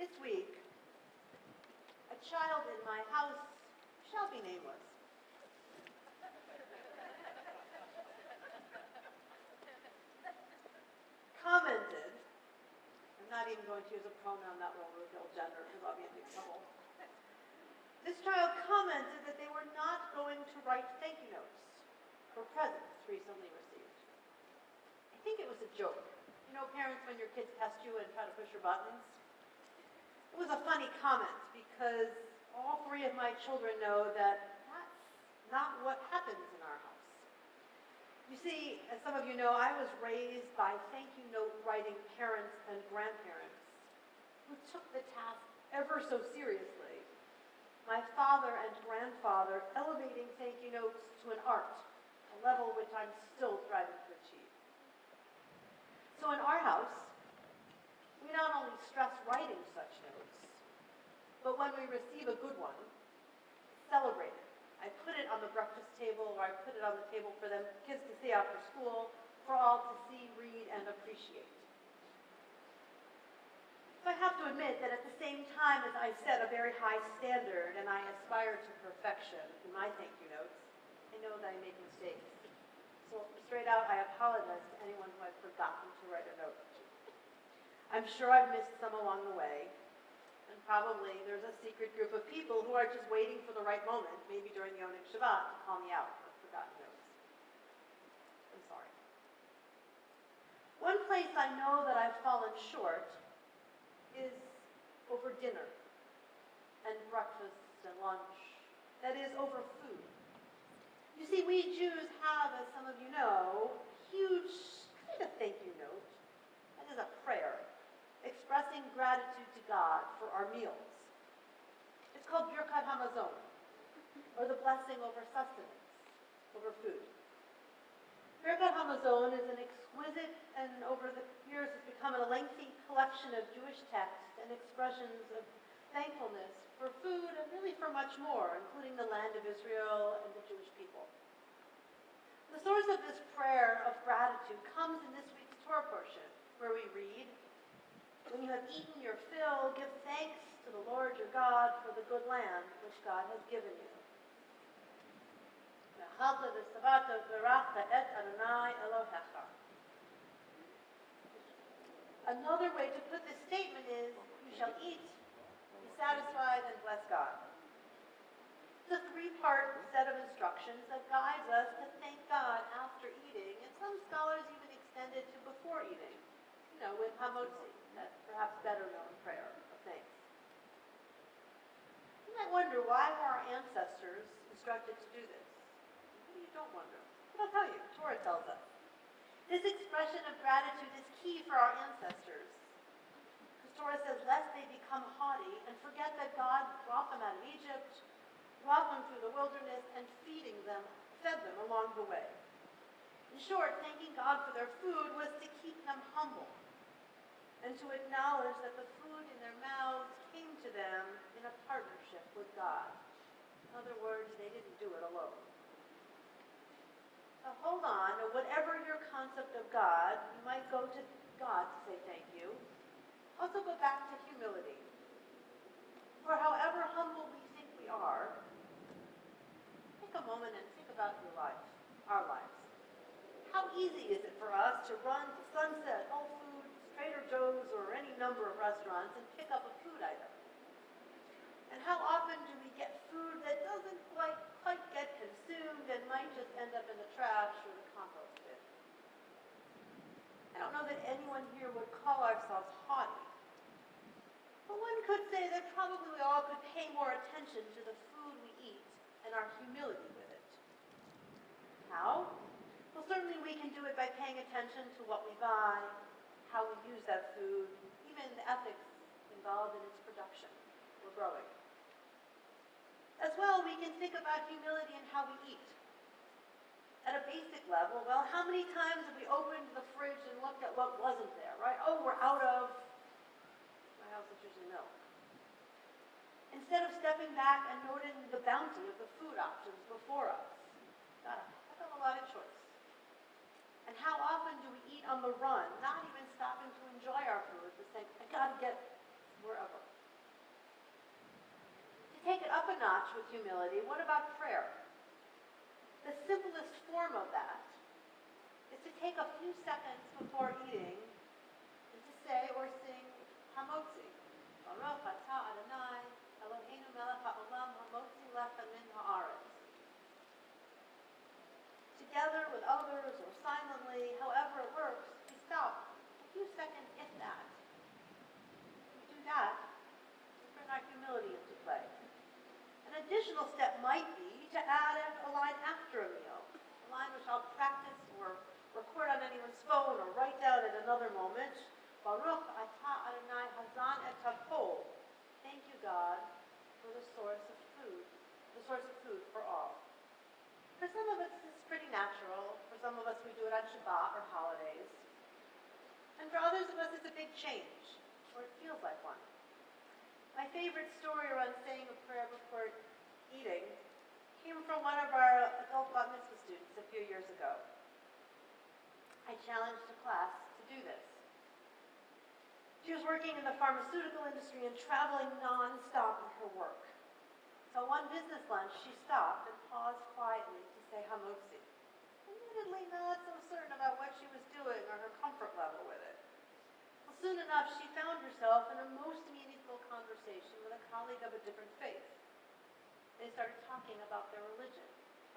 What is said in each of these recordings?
This week, a child in my house shall be nameless commented, I'm not even going to use a pronoun that will reveal gender because I'll be in big trouble. This child commented that they were not going to write thank you notes for presents recently received. I think it was a joke. You know, parents, when your kids test you and try to push your buttons? It was a funny comment because all three of my children know that that's not what happens in our house. You see, as some of you know, I was raised by thank you note writing parents and grandparents who took the task ever so seriously. My father and grandfather elevating thank you notes to an art, a level which I'm still striving to achieve. So in our house, we not only stress writing such notes, but when we receive a good one, celebrate it. I put it on the breakfast table, or I put it on the table for them kids to see after school, for all to see, read, and appreciate. So I have to admit that at the same time as I set a very high standard and I aspire to perfection in my thank you notes, I know that I make mistakes. So straight out, I apologize to anyone who I've forgotten to write a note. I'm sure I've missed some along the way, and probably there's a secret group of people who are just waiting for the right moment, maybe during Yom Shabbat, to call me out for forgotten notes. I'm sorry. One place I know that I've fallen short is over dinner and breakfast and lunch. That is, over food. You see, we Jews have, as some of you know, a huge kind of thank you note. That is a prayer expressing gratitude to God for our meals. It's called Birkat Hamazon, or the blessing over sustenance, over food. Birkat Hamazon is an exquisite and over the years has become a lengthy collection of Jewish texts and expressions of thankfulness for food and really for much more, including the land of Israel and the Jewish people. The source of this prayer of gratitude comes in this week's Torah portion, where we read, "When you have eaten your fill, give thanks to the Lord your God for the good land which God has given you." Another way to put this statement is, you shall eat, be satisfied, and bless God. It's a three-part set of instructions that guides us to thank God after eating, and some scholars even extend it to before eating, with hamotzi, that perhaps better known prayer of thanks. You might wonder, why were our ancestors instructed to do this? Maybe you don't wonder. But I'll tell you, Torah tells us. This expression of gratitude is key for our ancestors. Because Torah says, lest they become haughty and forget that God brought them out of Egypt, brought them through the wilderness, and fed them along the way. In short, thanking God for their food was to keep them humble and to acknowledge that the food in their mouths came to them in a partnership with God. In other words, they didn't do it alone. So hold on, whatever your concept of God, you might go to God to say thank you. Also go back to humility. For however humble we think we are, take a moment and think about your life, our lives. How easy is it for us to run to Sunset, Whole Foods, Trader Joe's, or any number of restaurants and pick up a food item? And how often do we get food that doesn't quite get consumed and might just end up in the trash or the compost bin? I don't know that anyone here would call ourselves haughty, but one could say that probably we all could pay more attention to the food we eat and our humility with it. How? Well, certainly we can do it by paying attention to what we buy, how we use that food, even the ethics involved in its production or growing. As well, we can think about humility in how we eat. At a basic level, well, how many times have we opened the fridge and looked at what wasn't there, right? Oh, we're out of, my house is usually milk. Instead of stepping back and noting the bounty of the food options before us. God, I have a lot of choice. And how often do we eat on the run, not even stopping to enjoy our food, but saying, I gotta get wherever. a notch with humility, what about prayer? The simplest form of that is to take a few seconds before eating and to say or sing Hamotzi. Baruch atah Adonai, Eloheinu melech haolam, hamotzi lechem min haaretz. Together with others or silently, however it works, we stop a few seconds, if that. We do that, we bring our humility into play. An additional step might be to add a line after a meal, a line which I'll practice or record on anyone's phone or write down at another moment. Baruch atah Adonai hazan et hakol. Thank you, God, for the source of food for all. For some of us, it's pretty natural. For some of us, we do it on Shabbat or holidays. And for others of us, it's a big change, or it feels like one. My favorite story around saying a prayer before eating came from one of our adult bat mitzvah students a few years ago. I challenged the class to do this. She was working in the pharmaceutical industry and traveling non-stop in her work. So one business lunch, she stopped and paused quietly to say Hamotzi, admittedly not so certain about what she was doing or her comfort level with it. Well, soon enough, she found herself in a most meaningful conversation with a colleague of a different faith. They started talking about their religion,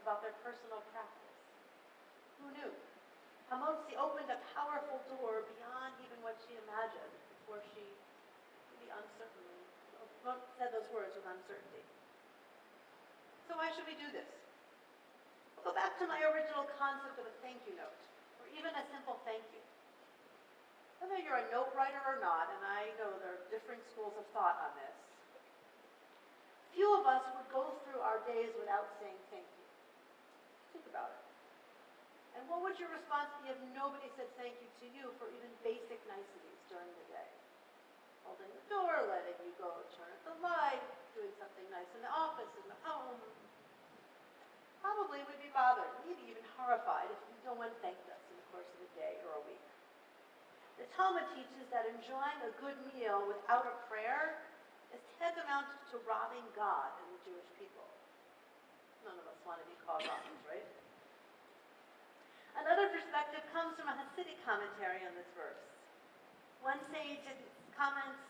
about their personal practice. Who knew? Hamotzi opened a powerful door beyond even what she imagined before she said those words with uncertainty. So why should we do this? We'll go back to my original concept of a thank you note, or even a simple thank you. Whether you're a note writer or not, and I know there are different schools of thought on this, few of us would go through our days without saying thank you. Think about it. And what would your response be if nobody said thank you to you for even basic niceties during the day? Holding the door, letting you go turn at the light, doing something nice in the office, in the home. Probably we'd be bothered, maybe even horrified if no one thanked us in the course of a day or a week. The Talmud teaches that enjoying a good meal without a prayer is tantamount to robbing God and the Jewish people. None of us want to be called robbers, right? Another perspective comes from a Hasidic commentary on this verse. One sage comments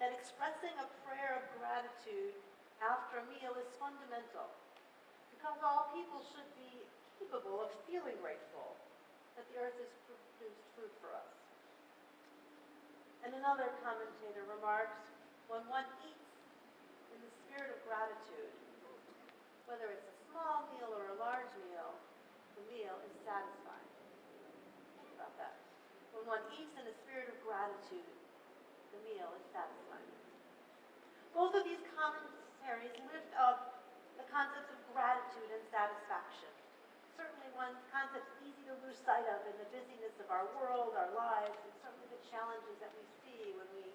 that expressing a prayer of gratitude after a meal is fundamental because all people should be capable of feeling grateful that the earth has produced food for us. And another commentator remarks, when one eats in the spirit of gratitude, whether it's a small meal or a large meal, the meal is satisfying. Think about that. When one eats in a spirit of gratitude, the meal is satisfying. Both of these commentaries lift up the concepts of gratitude and satisfaction. Certainly one concept easy to lose sight of in the busyness of our world, our lives, and certainly the challenges that we see when we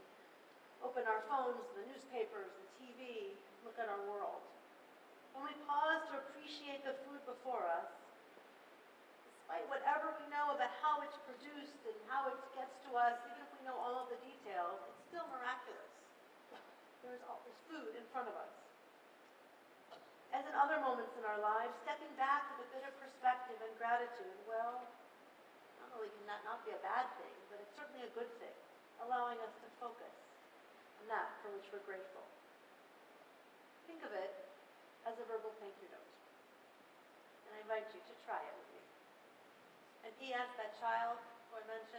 open our phones, the newspapers, the TV, look at our world. When we pause to appreciate the food before us, despite whatever we know about how it's produced and how it gets to us, even if we know all of the details, it's still miraculous. There's food in front of us. As in other moments in our lives, stepping back with a bit of perspective and gratitude, well, not only can that not be a bad thing, but it's certainly a good thing, allowing us to focus on that for which we're grateful. Think of it as a verbal thank you note. And I invite you to try it with me. And P.S. that child who I mentioned